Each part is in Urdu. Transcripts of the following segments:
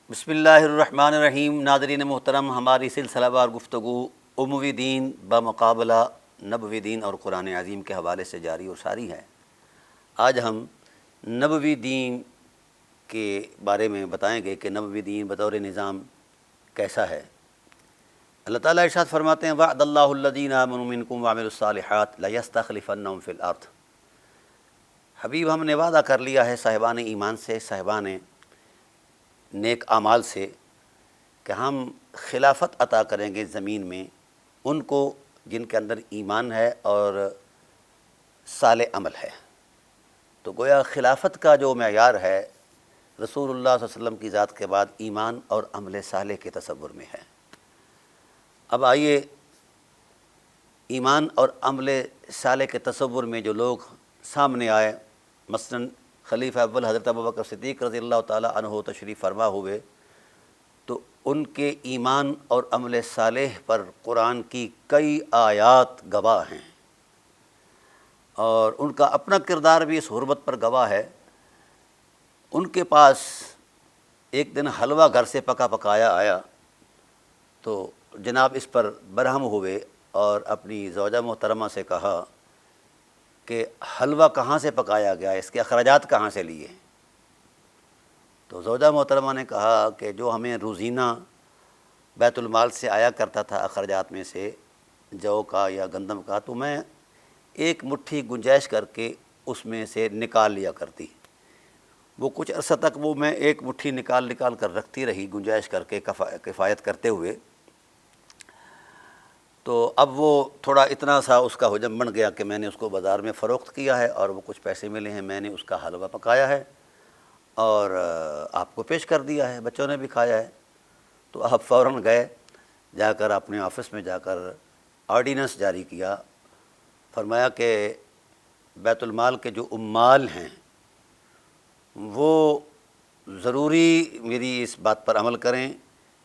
بسم اللہ الرحمن الرحیم۔ ناظرین محترم، ہماری سلسلہ وار گفتگو اموی دین بمقابلہ نبوی دین اور قرآن عظیم کے حوالے سے جاری اور ساری ہے۔ آج ہم نبوی دین کے بارے میں بتائیں گے کہ نبوی دین بطور نظام کیسا ہے۔ اللہ تعالیٰ ارشاد فرماتے ہیں وعد اللہ الذین آمنوا منکم وعملوا الصالحات لیستخلفنہم فی الارض۔ حبیب، ہم نے وعدہ کر لیا ہے صاحبان ایمان سے، صاحبان نیک اعمال سے، کہ ہم خلافت عطا کریں گے زمین میں ان کو جن کے اندر ایمان ہے اور صالح عمل ہے۔ تو گویا خلافت کا جو معیار ہے رسول اللہ صلی اللہ علیہ وسلم کی ذات کے بعد ایمان اور عمل صالح کے تصور میں ہے۔ اب آئیے ایمان اور عمل صالح کے تصور میں جو لوگ سامنے آئے، مثلاً خلیفہ اول حضرت ابوبکر صدیق رضی اللہ تعالیٰ عنہ تشریف فرما ہوئے، تو ان کے ایمان اور عمل صالح پر قرآن کی کئی آیات گواہ ہیں، اور ان کا اپنا کردار بھی اس حرمت پر گواہ ہے۔ ان کے پاس ایک دن حلوہ گھر سے پکا پکایا آیا، تو جناب اس پر برہم ہوئے اور اپنی زوجہ محترمہ سے کہا کہ حلوہ کہاں سے پکایا گیا، اس کے اخراجات کہاں سے لیے؟ تو زوجہ محترمہ نے کہا کہ جو ہمیں روزینہ بیت المال سے آیا کرتا تھا اخراجات میں سے، جو کا یا گندم کا، تو میں ایک مٹھی گنجائش کر کے اس میں سے نکال لیا کرتی۔ وہ کچھ عرصہ تک وہ میں ایک مٹھی نکال کر رکھتی رہی، گنجائش کر کے کفایت کرتے ہوئے۔ تو اب وہ تھوڑا اتنا سا اس کا حجم بن گیا کہ میں نے اس کو بازار میں فروخت کیا ہے، اور وہ کچھ پیسے ملے ہیں، میں نے اس کا حلوہ پکایا ہے اور آپ کو پیش کر دیا ہے، بچوں نے بھی کھایا ہے۔ تو آپ فوراً گئے، جا کر اپنے آفس میں جا کر آرڈیننس جاری کیا، فرمایا کہ بیت المال کے جو عمال ہیں وہ ضروری میری اس بات پر عمل کریں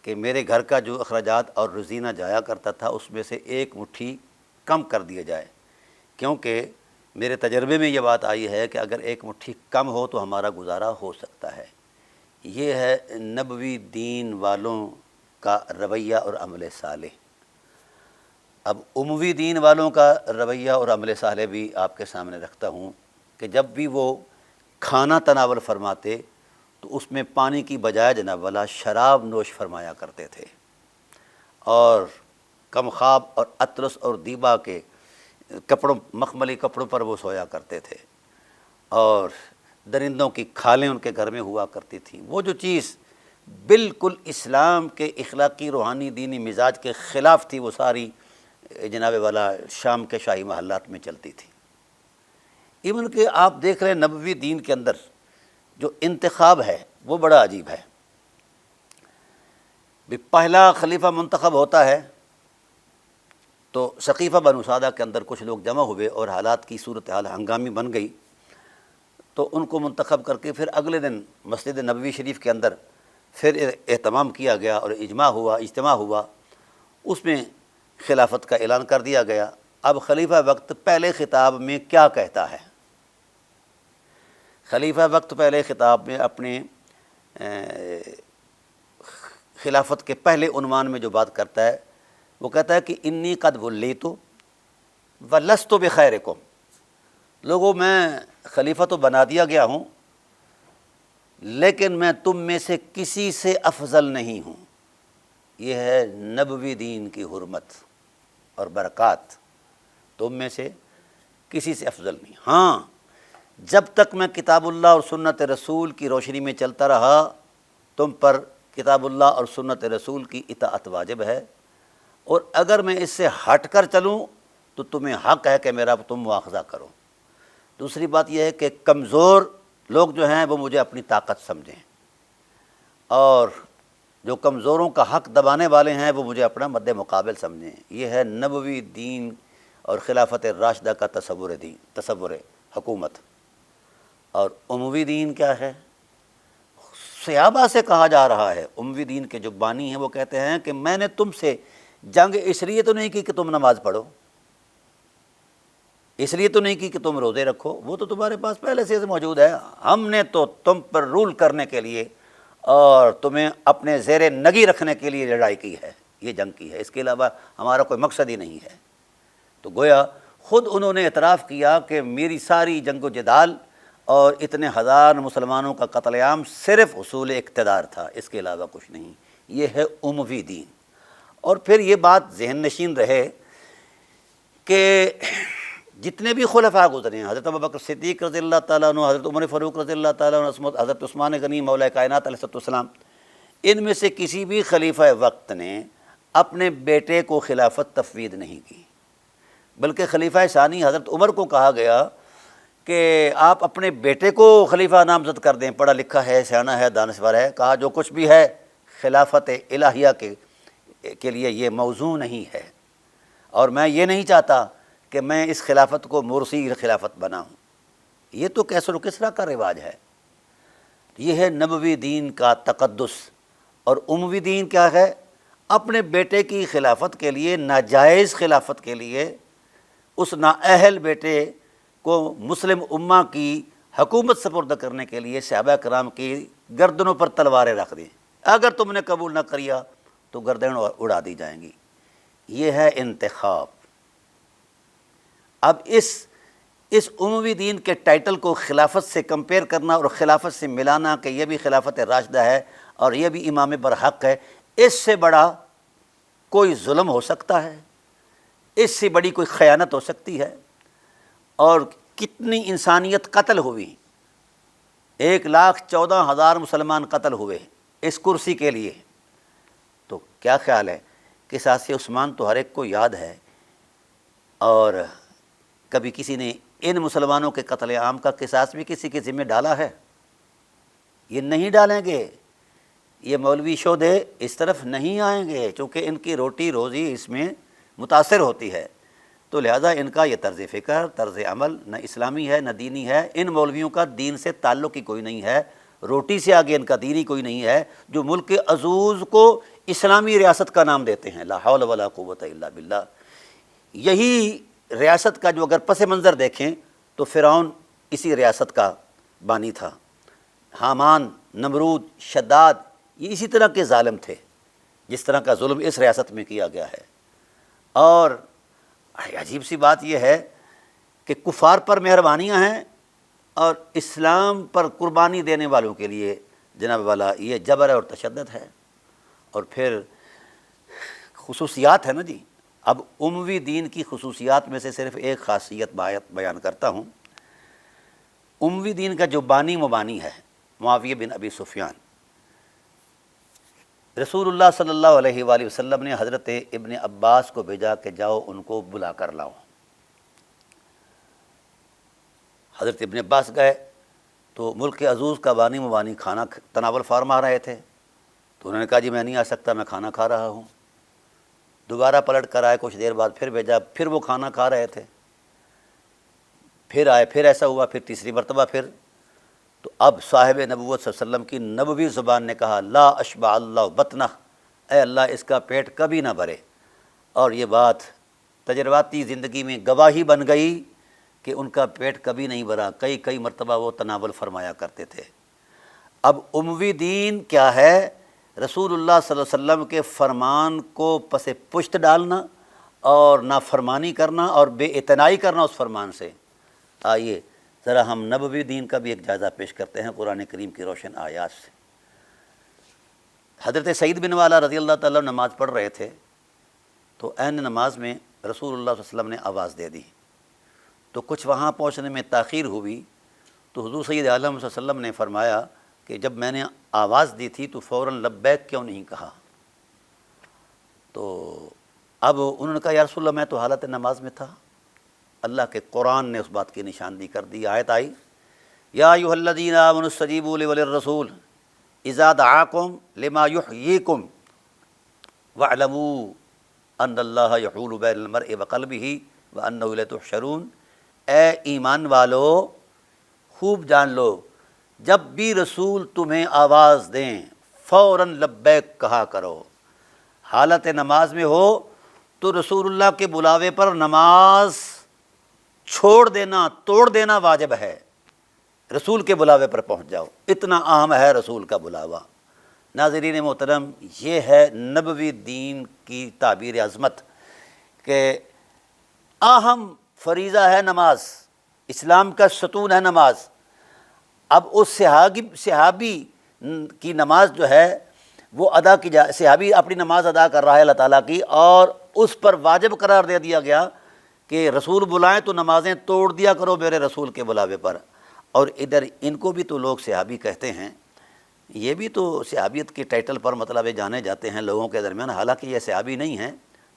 کہ میرے گھر کا جو اخراجات اور روزینہ جایا کرتا تھا اس میں سے ایک مٹھی کم کر دیا جائے، کیونکہ میرے تجربے میں یہ بات آئی ہے کہ اگر ایک مٹھی کم ہو تو ہمارا گزارا ہو سکتا ہے۔ یہ ہے نبوی دین والوں کا رویہ اور عمل صالح۔ اب اموی دین والوں کا رویہ اور عمل صالح بھی آپ کے سامنے رکھتا ہوں کہ جب بھی وہ کھانا تناول فرماتے تو اس میں پانی کی بجائے جناب والا شراب نوش فرمایا کرتے تھے، اور کم خواب اور اطلس اور دیبا کے کپڑوں، مخملی کپڑوں پر وہ سویا کرتے تھے، اور درندوں کی کھالیں ان کے گھر میں ہوا کرتی تھیں۔ وہ جو چیز بالکل اسلام کے اخلاقی روحانی دینی مزاج کے خلاف تھی، وہ ساری جناب والا شام کے شاہی محلات میں چلتی تھی۔ ایون کہ آپ دیکھ رہے ہیں نبوی دین کے اندر جو انتخاب ہے وہ بڑا عجیب ہے۔ پہلا خلیفہ منتخب ہوتا ہے تو سقیفہ بنو سعدہ کے اندر کچھ لوگ جمع ہوئے اور حالات کی صورتحال ہنگامی بن گئی، تو ان کو منتخب کر کے پھر اگلے دن مسجد نبوی شریف کے اندر پھر اہتمام کیا گیا اور اجتماع ہوا، اس میں خلافت کا اعلان کر دیا گیا۔ اب خلیفہ وقت پہلے خطاب میں کیا کہتا ہے؟ خلیفہ وقت پہلے خطاب میں اپنے خلافت کے پہلے عنوان میں جو بات کرتا ہے وہ کہتا ہے کہ انی قد ولیت ولست بخیرکم، لوگوں میں خلیفہ تو بنا دیا گیا ہوں لیکن میں تم میں سے کسی سے افضل نہیں ہوں۔ یہ ہے نبوی دین کی حرمت اور برکات، تم میں سے کسی سے افضل نہیں۔ ہاں، جب تک میں کتاب اللہ اور سنت رسول کی روشنی میں چلتا رہا، تم پر کتاب اللہ اور سنت رسول کی اطاعت واجب ہے، اور اگر میں اس سے ہٹ کر چلوں تو تمہیں حق ہے کہ میرا تم مواخذہ کرو۔ دوسری بات یہ ہے کہ کمزور لوگ جو ہیں وہ مجھے اپنی طاقت سمجھیں، اور جو کمزوروں کا حق دبانے والے ہیں وہ مجھے اپنا مد مقابل سمجھیں۔ یہ ہے نبوی دین اور خلافت راشدہ کا تصور حکومت۔ اور اموی دین کیا ہے؟ صحابہ سے کہا جا رہا ہے، اموی دین کے جو بانی ہیں وہ کہتے ہیں کہ میں نے تم سے جنگ اس لیے تو نہیں کی کہ تم نماز پڑھو، اس لیے تو نہیں کی کہ تم روزے رکھو، وہ تو تمہارے پاس پہلے سے موجود ہے، ہم نے تو تم پر رول کرنے کے لیے اور تمہیں اپنے زیر نگی رکھنے کے لیے لڑائی کی ہے، یہ جنگ کی ہے، اس کے علاوہ ہمارا کوئی مقصد ہی نہیں ہے۔ تو گویا خود انہوں نے اعتراف کیا کہ میری ساری جنگ و جدال اور اتنے ہزار مسلمانوں کا قتل عام صرف حصول اقتدار تھا، اس کے علاوہ کچھ نہیں، یہ ہے اموی دین۔ اور پھر یہ بات ذہن نشین رہے کہ جتنے بھی خلفاء گزرے ہیں، حضرت ابوبکر صدیق رضی اللہ تعالیٰ عنہ، حضرت عمر فاروق رضی اللہ تعالیٰ عنہ، حضرت عثمان غنی مولا کائنات علیہ السلام، ان میں سے کسی بھی خلیفہ وقت نے اپنے بیٹے کو خلافت تفویض نہیں کی، بلکہ خلیفہ ثانی حضرت عمر کو کہا گیا کہ آپ اپنے بیٹے کو خلیفہ نامزد کر دیں، پڑھا لکھا ہے، سیاںہ ہے، دانشور ہے۔ کہا جو کچھ بھی ہے خلافت الہیہ کے لیے یہ موضوع نہیں ہے، اور میں یہ نہیں چاہتا کہ میں اس خلافت کو مرسی خلافت بناؤں۔ یہ تو کیسر و کسریٰ کا رواج ہے، یہ ہے نبوی دین کا تقدس۔ اور اموی دین کیا ہے؟ اپنے بیٹے کی خلافت کے لیے، ناجائز خلافت کے لیے، اس نااہل بیٹے کو مسلم امہ کی حکومت سپرد کرنے کے لیے صحابہ کرام کی گردنوں پر تلواریں رکھ دیں، اگر تم نے قبول نہ کیا تو گردن اڑا دی جائیں گی۔ یہ ہے انتخاب۔ اب اس اموی دین کے ٹائٹل کو خلافت سے کمپیئر کرنا اور خلافت سے ملانا کہ یہ بھی خلافت راشدہ ہے اور یہ بھی امام برحق ہے، اس سے بڑا کوئی ظلم ہو سکتا ہے؟ اس سے بڑی کوئی خیانت ہو سکتی ہے؟ اور کتنی انسانیت قتل ہوئی، 1,14,000 مسلمان قتل ہوئے اس کرسی کے لیے۔ تو کیا خیال ہے؟ قصاص عثمان تو ہر ایک کو یاد ہے، اور کبھی کسی نے ان مسلمانوں کے قتل عام کا قصاص بھی کسی کے ذمہ ڈالا ہے؟ یہ نہیں ڈالیں گے، یہ مولوی شودے اس طرف نہیں آئیں گے، چونکہ ان کی روٹی روزی اس میں متاثر ہوتی ہے۔ تو لہٰذا ان کا یہ طرز فکر، طرز عمل نہ اسلامی ہے نہ دینی ہے۔ ان مولویوں کا دین سے تعلق ہی کوئی نہیں ہے، روٹی سے آگے ان کا دین ہی کوئی نہیں ہے، جو ملک عزوز کو اسلامی ریاست کا نام دیتے ہیں۔ لا حول ولا قوت الا باللہ۔ یہی ریاست کا جو اگر پس منظر دیکھیں تو فرعون اسی ریاست کا بانی تھا، حامان، نمرود، شداد، یہ اسی طرح کے ظالم تھے جس طرح کا ظلم اس ریاست میں کیا گیا ہے۔ اور عجیب سی بات یہ ہے کہ کفار پر مہربانیاں ہیں اور اسلام پر قربانی دینے والوں کے لیے جناب والا یہ جبر اور تشدد ہے۔ اور پھر خصوصیات ہے نا جی۔ اب اموی دین کی خصوصیات میں سے صرف ایک خاصیت بیان کرتا ہوں۔ اموی دین کا جو بانی مبانی ہے معاویہ بن ابی سفیان، رسول اللہ صلی اللہ علیہ وآلہ وسلم نے حضرت ابن عباس کو بھیجا کہ جاؤ ان کو بلا کر لاؤ۔ حضرت ابن عباس گئے تو ملک عزوز کا بانی مبانی کھانا تناول فرما رہے تھے، تو انہوں نے کہا جی میں نہیں آ سکتا، میں کھانا کھا رہا ہوں۔ دوبارہ پلٹ کر آئے، کچھ دیر بعد پھر بھیجا، پھر وہ کھانا کھا رہے تھے، پھر آئے، پھر ایسا ہوا، پھر تیسری مرتبہ پھر۔ تو اب صاحب نبوت صلی اللہ علیہ وسلم کی نبوی زبان نے کہا لا اشبع اللہ بطنہ، اے اللہ اس کا پیٹ کبھی نہ بھرے۔ اور یہ بات تجرباتی زندگی میں گواہی بن گئی کہ ان کا پیٹ کبھی نہیں بھرا، کئی مرتبہ وہ تناول فرمایا کرتے تھے۔ اب اموی دین کیا ہے؟ رسول اللہ صلی اللہ علیہ وسلم کے فرمان کو پس پشت ڈالنا اور نافرمانی کرنا اور بے اعتنائی کرنا اس فرمان سے۔ آئیے ذرا ہم نبوی دین کا بھی ایک جائزہ پیش کرتے ہیں قرآن کریم کی روشن آیات سے۔ حضرت سعید بن والا رضی اللہ تعالیٰ نماز پڑھ رہے تھے، تو عین نماز میں رسول اللہ صلی اللہ علیہ وسلم نے آواز دے دی، تو کچھ وہاں پہنچنے میں تاخیر ہوئی، تو حضور سید عالم صلی اللہ علیہ وسلم نے فرمایا کہ جب میں نے آواز دی تھی تو فوراً لبیک کیوں نہیں کہا؟ تو اب انہوں نے کہا یا رسول اللہ میں تو حالت نماز میں تھا۔ اللہ کے قرآن نے اس بات کی نشاندہی کر دی، آیت آئی یا ایھا الذین آمنوا استجیبوا وللرسول اذا دعاکم لما یحییکم واعلموا ان اللہ یحول بین المرء وقلبہ وانہ الیہ تحشرون۔ اے ایمان والو خوب جان لو، جب بھی رسول تمہیں آواز دیں فوراً لبیک کہا کرو۔ حالت نماز میں ہو تو رسول اللہ کے بلاوے پر نماز چھوڑ دینا، توڑ دینا واجب ہے، رسول کے بلاوے پر پہنچ جاؤ، اتنا اہم ہے رسول کا بلاوا۔ ناظرین محترم، یہ ہے نبوی دین کی تعبیر عظمت کہ اہم فریضہ ہے نماز، اسلام کا ستون ہے نماز۔ اب اس صحابی کی نماز جو ہے وہ ادا کی جائے، صحابی اپنی نماز ادا کر رہا ہے اللہ تعالیٰ کی، اور اس پر واجب قرار دے دیا گیا کہ رسول بلائیں تو نمازیں توڑ دیا کرو میرے رسول کے بلاوے پر۔ اور ادھر ان کو بھی تو لوگ صحابی کہتے ہیں، یہ بھی تو صحابیت کے ٹائٹل پر مطلب جانے جاتے ہیں لوگوں کے درمیان، حالانکہ یہ صحابی نہیں ہیں۔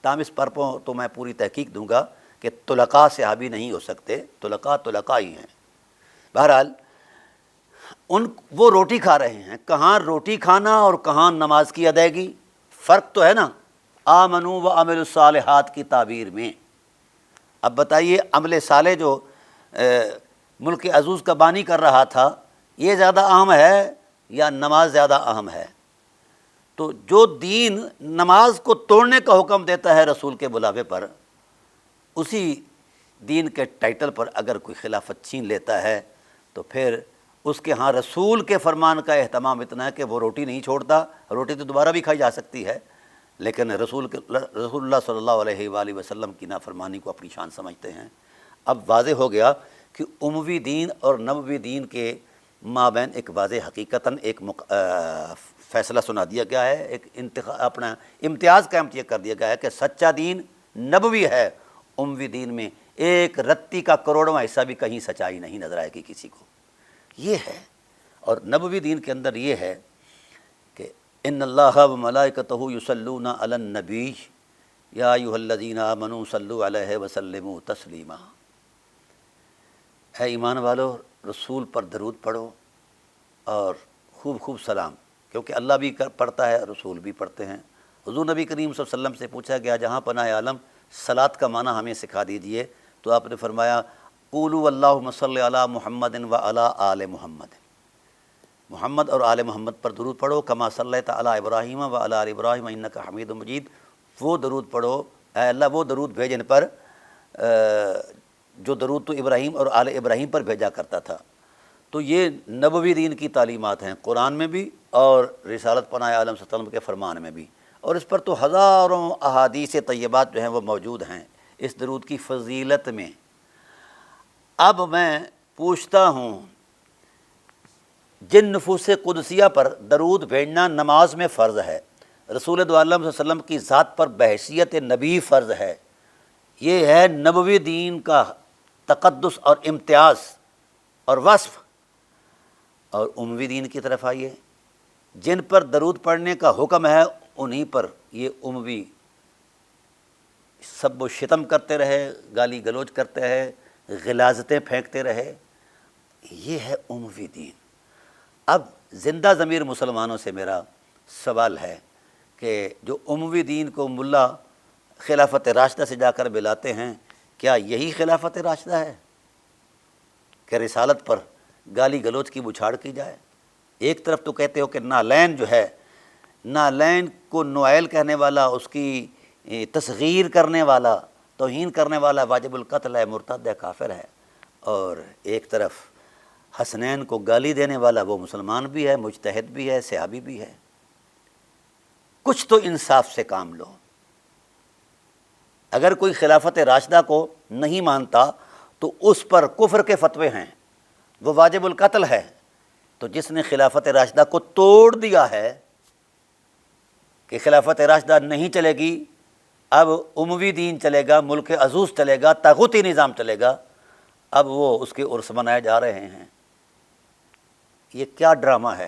تاہم اس پر تو میں پوری تحقیق دوں گا کہ طلقاء صحابی نہیں ہو سکتے، طلقاء ہی ہیں۔ بہرحال وہ روٹی کھا رہے ہیں، کہاں روٹی کھانا اور کہاں نماز کی ادائیگی، فرق تو ہے نا، آمنوا وعملوا الصالحات کی تعبیر میں۔ اب بتائیے عمل صالح جو ملک عزوز کا بانی کر رہا تھا، یہ زیادہ اہم ہے یا نماز زیادہ اہم ہے؟ تو جو دین نماز کو توڑنے کا حکم دیتا ہے رسول کے بلاوے پر، اسی دین کے ٹائٹل پر اگر کوئی خلافت چھین لیتا ہے تو پھر اس کے ہاں رسول کے فرمان کا اہتمام اتنا ہے کہ وہ روٹی نہیں چھوڑتا۔ روٹی تو دوبارہ بھی کھائی جا سکتی ہے، لیکن رسول اللہ صلی اللہ علیہ وآلہ وسلم کی نافرمانی کو اپنی شان سمجھتے ہیں۔ اب واضح ہو گیا کہ اموی دین اور نبوی دین کے مابین ایک واضح حقیقتاً ایک فیصلہ سنا دیا گیا ہے، ایک اپنا امتیاز قائم کر دیا گیا ہے کہ سچا دین نبوی ہے، اموی دین میں ایک رتی کا کروڑواں حصہ بھی کہیں سچائی نہیں نظر آئے گی کسی کو، یہ ہے۔ اور نبوی دین کے اندر یہ ہے کہ ان اللہ وملائکتہ یصلون علی النبی یا ایھا الذین آمنوا صلوا علیہ وسلموا تسلیما۔ اے ایمان والو، رسول پر درود پڑھو اور خوب خوب سلام، کیونکہ اللہ بھی پڑھتا ہے، رسول بھی پڑھتے ہیں۔ حضور نبی کریم صلی اللہ علیہ وسلم سے پوچھا گیا جہاں پناہ عالم صلاۃ کا معنی ہمیں سکھا دیجئے، تو آپ نے فرمایا قولوا اللہم صلی علی محمد و علی آل محمد، محمد اور آل محمد پر درود پڑھو، کما صلیت علی ابراہیم و علی آل ابراہیم انک حمید مجید۔ وہ درود پڑھو، اے اللہ وہ درود بھیج ان پر جو درود تو ابراہیم اور آل ابراہیم پر بھیجا کرتا تھا۔ تو یہ نبوی دین کی تعلیمات ہیں، قرآن میں بھی اور رسالت پناہ عالم صلی اللہ علیہ وسلم کے فرمان میں بھی، اور اس پر تو ہزاروں احادیث طیبات جو ہیں وہ موجود ہیں اس درود کی فضیلت میں۔ اب میں پوچھتا ہوں، جن نفوس قدسیہ پر درود بھیجنا نماز میں فرض ہے، رسول دو عالم صلی اللہ علیہ وسلم کی ذات پر بحیثیت نبی فرض ہے، یہ ہے نبوی دین کا تقدس اور امتیاز اور وصف، اور اموی دین کی طرف آئیے، جن پر درود پڑھنے کا حکم ہے انہی پر یہ اموی سب و شتم کرتے رہے، گالی گلوچ کرتے رہے، غلاظتیں پھینکتے رہے، یہ ہے اموی دین۔ اب زندہ ضمیر مسلمانوں سے میرا سوال ہے کہ جو اموی دین کو ملا خلافت راشدہ سے جا کر ملاتے ہیں، کیا یہی خلافت راشدہ ہے کہ رسالت پر گالی گلوچ کی بچھاڑ کی جائے؟ ایک طرف تو کہتے ہو کہ نالین جو ہے، نالین کو نوائل کہنے والا، اس کی تصغیر کرنے والا، توہین کرنے والا واجب القتل ہے، مرتد ہے، کافر ہے، اور ایک طرف حسنین کو گالی دینے والا وہ مسلمان بھی ہے، مجتہد بھی ہے، صحابی بھی ہے۔ کچھ تو انصاف سے کام لو۔ اگر کوئی خلافت راشدہ کو نہیں مانتا تو اس پر کفر کے فتوے ہیں، وہ واجب القتل ہے۔ تو جس نے خلافت راشدہ کو توڑ دیا ہے کہ خلافت راشدہ نہیں چلے گی، اب اموی دین چلے گا، ملک عزوز چلے گا، طاغوتی نظام چلے گا، اب وہ اس کے عرس منائے جا رہے ہیں۔ یہ کیا ڈرامہ ہے؟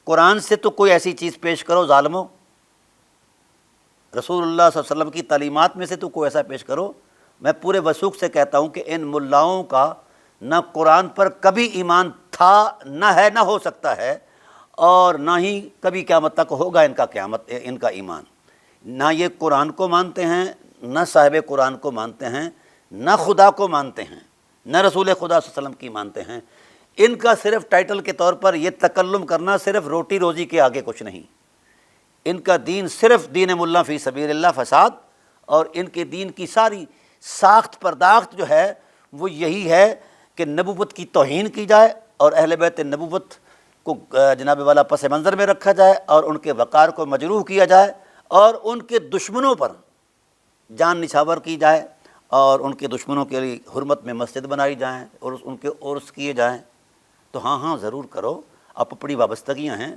قرآن سے تو کوئی ایسی چیز پیش کرو ظالموں، رسول اللہ صلی اللہ علیہ وسلم کی تعلیمات میں سے تو کوئی ایسا پیش کرو۔ میں پورے وثوق سے کہتا ہوں کہ ان ملاؤں کا نہ قرآن پر کبھی ایمان تھا، نہ ہے، نہ ہو سکتا ہے، اور نہ ہی کبھی قیامت تک ہوگا ان کا ایمان۔ نہ یہ قرآن کو مانتے ہیں، نہ صاحب قرآن کو مانتے ہیں، نہ خدا کو مانتے ہیں، نہ رسول خدا صلی اللہ علیہ وسلم کی مانتے ہیں۔ ان کا صرف ٹائٹل کے طور پر یہ تکلم کرنا صرف روٹی روزی کے آگے کچھ نہیں۔ ان کا دین صرف دین ملا فی سبیل اللہ فساد، اور ان کے دین کی ساری ساخت پرداخت جو ہے وہ یہی ہے کہ نبوت کی توہین کی جائے اور اہل بیت نبوت کو جناب والا پس منظر میں رکھا جائے اور ان کے وقار کو مجروح کیا جائے اور ان کے دشمنوں پر جان نچھاور کی جائے اور ان کے دشمنوں کے لیے حرمت میں مسجد بنائی جائیں اور ان کے عرس کیے جائیں، تو ہاں ضرور کرو، اب اپنی وابستگیاں ہیں۔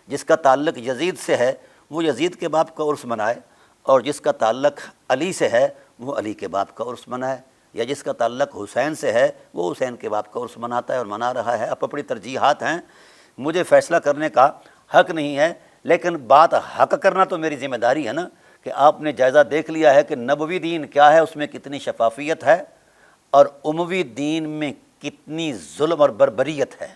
جس کا تعلق یزید سے ہے وہ یزید کے باپ کا عرس منائے، اور جس کا تعلق علی سے ہے وہ علی کے باپ کا عرس منائے، یا جس کا تعلق حسین سے ہے وہ حسین کے باپ کا عرس مناتا ہے اور منا رہا ہے۔ اب اپنی ترجیحات ہیں، مجھے فیصلہ کرنے کا حق نہیں ہے، لیکن بات حق کرنا تو میری ذمہ داری ہے نا، کہ آپ نے جائزہ دیکھ لیا ہے کہ نبوی دین کیا ہے، اس میں کتنی شفافیت ہے اور اموی دین میں کتنی ظلم اور بربریت ہے۔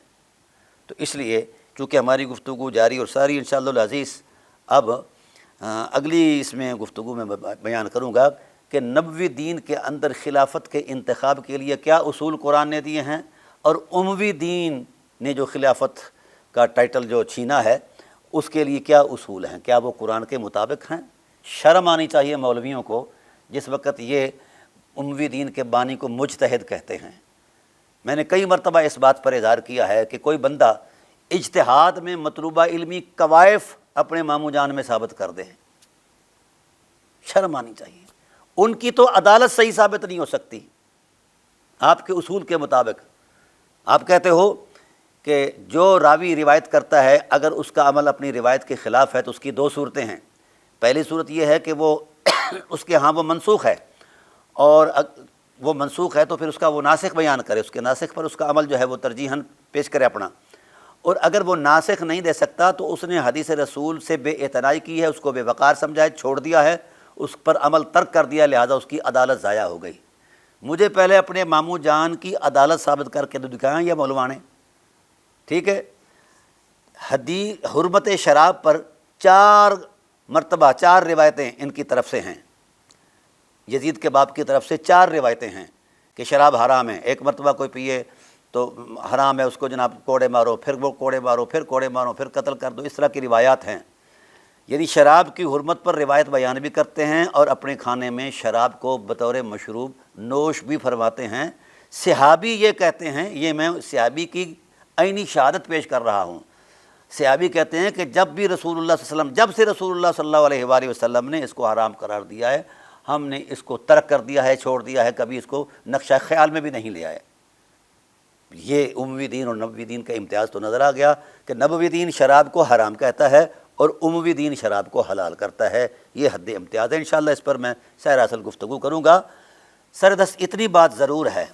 تو اس لیے چونکہ ہماری گفتگو جاری اور ساری انشاءاللہ العزیز اب اگلی اس میں گفتگو میں بیان کروں گا کہ نبوی دین کے اندر خلافت کے انتخاب کے لیے کیا اصول قرآن نے دیے ہیں، اور اموی دین نے جو خلافت کا ٹائٹل جو چھینا ہے اس کے لیے کیا اصول ہیں، کیا وہ قرآن کے مطابق ہیں۔ شرم آنی چاہیے مولویوں کو جس وقت یہ اموی دین کے بانی کو مجتہد کہتے ہیں۔ میں نے کئی مرتبہ اس بات پر اظہار کیا ہے کہ کوئی بندہ اجتہاد میں مطلوبہ علمی کوائف اپنے ماموں جان میں ثابت کر دے، شرم آنی چاہیے۔ ان کی تو عدالت صحیح ثابت نہیں ہو سکتی آپ کے اصول کے مطابق۔ آپ کہتے ہو کہ جو راوی روایت کرتا ہے اگر اس کا عمل اپنی روایت کے خلاف ہے تو اس کی دو صورتیں ہیں۔ پہلی صورت یہ ہے کہ وہ اس کے ہاں وہ منسوخ ہے، اور وہ منسوخ ہے تو پھر اس کا وہ ناسخ بیان کرے، اس کے ناسخ پر اس کا عمل جو ہے وہ ترجیحاً پیش کرے اپنا۔ اور اگر وہ ناسخ نہیں دے سکتا تو اس نے حدیث رسول سے بے اعتنائی کی ہے، اس کو بے وقار سمجھا ہے، چھوڑ دیا ہے، اس پر عمل ترک کر دیا، لہذا اس کی عدالت ضائع ہو گئی۔ مجھے پہلے اپنے ماموں جان کی عدالت ثابت کر کے تو دکھائیں یا مولوانے، ٹھیک ہے۔ حرمت شراب پر 4 مرتبہ 4 روایتیں ان کی طرف سے ہیں، یزید کے باپ کی طرف سے 4 روایتیں ہیں کہ شراب حرام ہے۔ ایک مرتبہ کوئی پیے تو حرام ہے، اس کو جناب کوڑے مارو، پھر وہ کوڑے مارو، پھر کوڑے مارو، پھر قتل کر دو، اس طرح کی روایات ہیں۔ یعنی شراب کی حرمت پر روایت بیان بھی کرتے ہیں اور اپنے کھانے میں شراب کو بطور مشروب نوش بھی فرماتے ہیں۔ صحابی یہ کہتے ہیں، یہ میں صحابی کی عینی شہادت پیش کر رہا ہوں، صحابی کہتے ہیں کہ جب بھی رسول اللہ صلی اللہ علیہ وسلم، جب سے رسول اللہ صلی اللہ علیہ وآلہ وسلم نے اس کو حرام قرار دیا ہے، ہم نے اس کو ترک کر دیا ہے، چھوڑ دیا ہے، کبھی اس کو نقشہ خیال میں بھی نہیں لیا ہے۔ یہ اموی دین اور نبوی دین کا امتیاز تو نظر آ گیا کہ نبوی دین شراب کو حرام کہتا ہے اور اموی دین شراب کو حلال کرتا ہے، یہ حد امتیاز ہے۔ انشاءاللہ اس پر میں سیر اصل گفتگو کروں گا۔ سردست اتنی بات ضرور ہے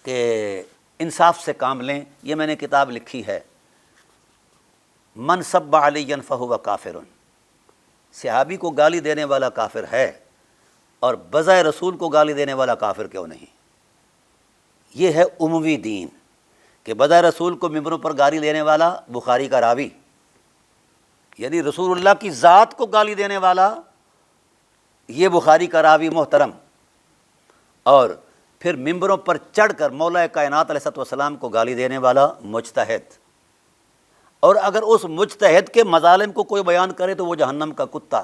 کہ انصاف سے کام لیں، یہ میں نے کتاب لکھی ہے، من سب علی فہو کافر، صحابی کو گالی دینے والا کافر ہے اور بجائے رسول کو گالی دینے والا کافر کیوں نہیں۔ یہ ہے اموی دین کہ بجائے رسول کو ممبروں پر گالی دینے والا بخاری کا راوی، یعنی رسول اللہ کی ذات کو گالی دینے والا یہ بخاری کا راوی محترم، اور پھر ممبروں پر چڑھ کر مولا کائنات علیہ الصلوۃ والسلام کو گالی دینے والا مجتہد، اور اگر اس مجتہد کے مظالم کو کوئی بیان کرے تو وہ جہنم کا کتا۔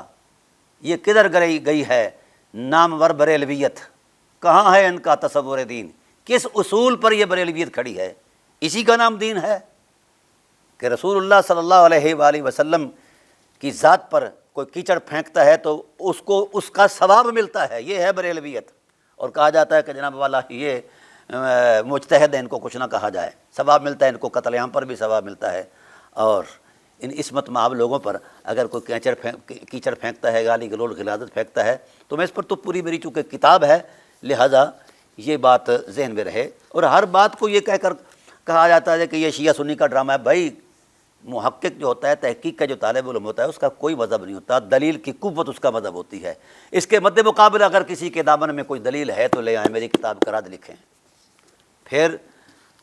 یہ کدھر گئی ہے نامور بریلویت، کہاں ہے ان کا تصور دین، کس اصول پر یہ بریلویت کھڑی ہے؟ اسی کا نام دین ہے کہ رسول اللہ صلی اللہ علیہ وآلہ وسلم کی ذات پر کوئی کیچڑ پھینکتا ہے تو اس کو اس کا ثواب ملتا ہے، یہ ہے بریلویت۔ اور کہا جاتا ہے کہ جناب والا یہ مجتہد ہے، ان کو کچھ نہ کہا جائے، ثواب ملتا ہے، ان کو قتل عام پر بھی ثواب ملتا ہے، اور ان عصمت مآب لوگوں پر اگر کوئی کیچڑ پھینکتا ہے، گالی گلوچ غلاظت پھینکتا ہے تو میں اس پر تو پوری میری چونکہ کتاب ہے لہذا یہ بات ذہن میں رہے۔ اور ہر بات کو یہ کہہ کر کہا جاتا ہے کہ یہ شیعہ سنی کا ڈرامہ ہے، بھائی محقق جو ہوتا ہے، تحقیق کا جو طالب علم ہوتا ہے، اس کا کوئی مذہب نہیں ہوتا، دلیل کی قوت اس کا مذہب ہوتی ہے۔ اس کے مد مقابل اگر کسی کے دامن میں کوئی دلیل ہے تو لے آئیں، میری کتاب کا رد لکھیں۔ پھر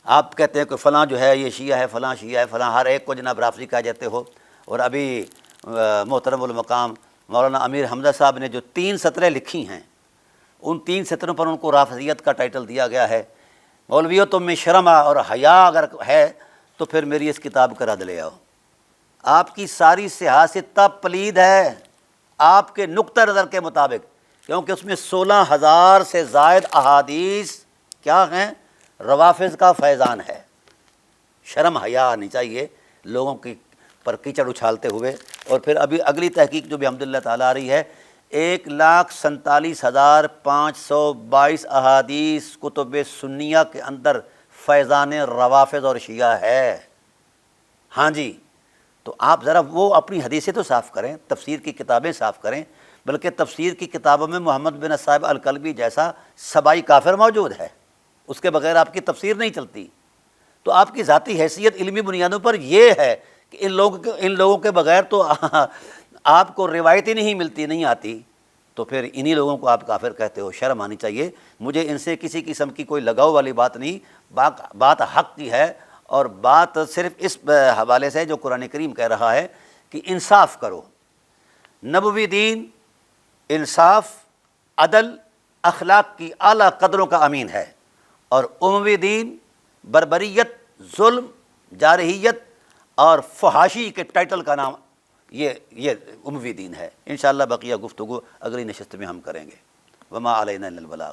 آپ کہتے ہیں کہ فلاں جو ہے یہ شیعہ ہے، فلاں شیعہ ہے، فلاں، ہر ایک کو جناب رافضی کہہ جاتے ہو۔ اور ابھی محترم المقام مولانا امیر حمزہ صاحب نے جو 3 سطریں لکھی ہیں، ان 3 سطروں پر ان کو رافضیت کا ٹائٹل دیا گیا ہے۔ مولویوں تم میں شرم اور حیا اگر ہے تو پھر میری اس کتاب کا رد لے آؤ۔ آپ کی ساری سیاست تب پلید ہے آپ کے نقطہ نظر کے مطابق، کیونکہ اس میں 16,000 سے زائد احادیث کیا ہیں؟ روافض کا فیضان ہے۔ شرم حیا آنی چاہیے لوگوں کی پر کیچڑ اچھالتے ہوئے. اور پھر ابھی اگلی تحقیق جو بھی الحمدللہ تعالیٰ آ رہی ہے، 1,47,522 احادیث کتب سنیہ کے اندر فیضان روافض اور شیعہ ہے. ہاں جی، تو آپ ذرا وہ اپنی حدیثیں تو صاف کریں، تفسیر کی کتابیں صاف کریں، بلکہ تفسیر کی کتابوں میں محمد بن صاحب الکلبی جیسا سبائی کافر موجود ہے، اس کے بغیر آپ کی تفسیر نہیں چلتی. تو آپ کی ذاتی حیثیت علمی بنیادوں پر یہ ہے کہ ان لوگوں کے بغیر تو آپ کو روایت ہی نہیں ملتی، نہیں آتی، تو پھر انہی لوگوں کو آپ کافر کہتے ہو. شرم آنی چاہیے. مجھے ان سے کسی قسم کی کوئی لگاؤ والی بات نہیں، بات حق کی ہے، اور بات صرف اس حوالے سے جو قرآن کریم کہہ رہا ہے کہ انصاف کرو. نبوی دین انصاف، عدل، اخلاق کی اعلیٰ قدروں کا امین ہے، اور اموی دین بربریت، ظلم، جارحیت اور فحاشی کے ٹائٹل کا نام یہ اموی دین ہے. انشاءاللہ بقیہ گفتگو اگلی نشست میں ہم کریں گے. وما علینا الا البلاغ.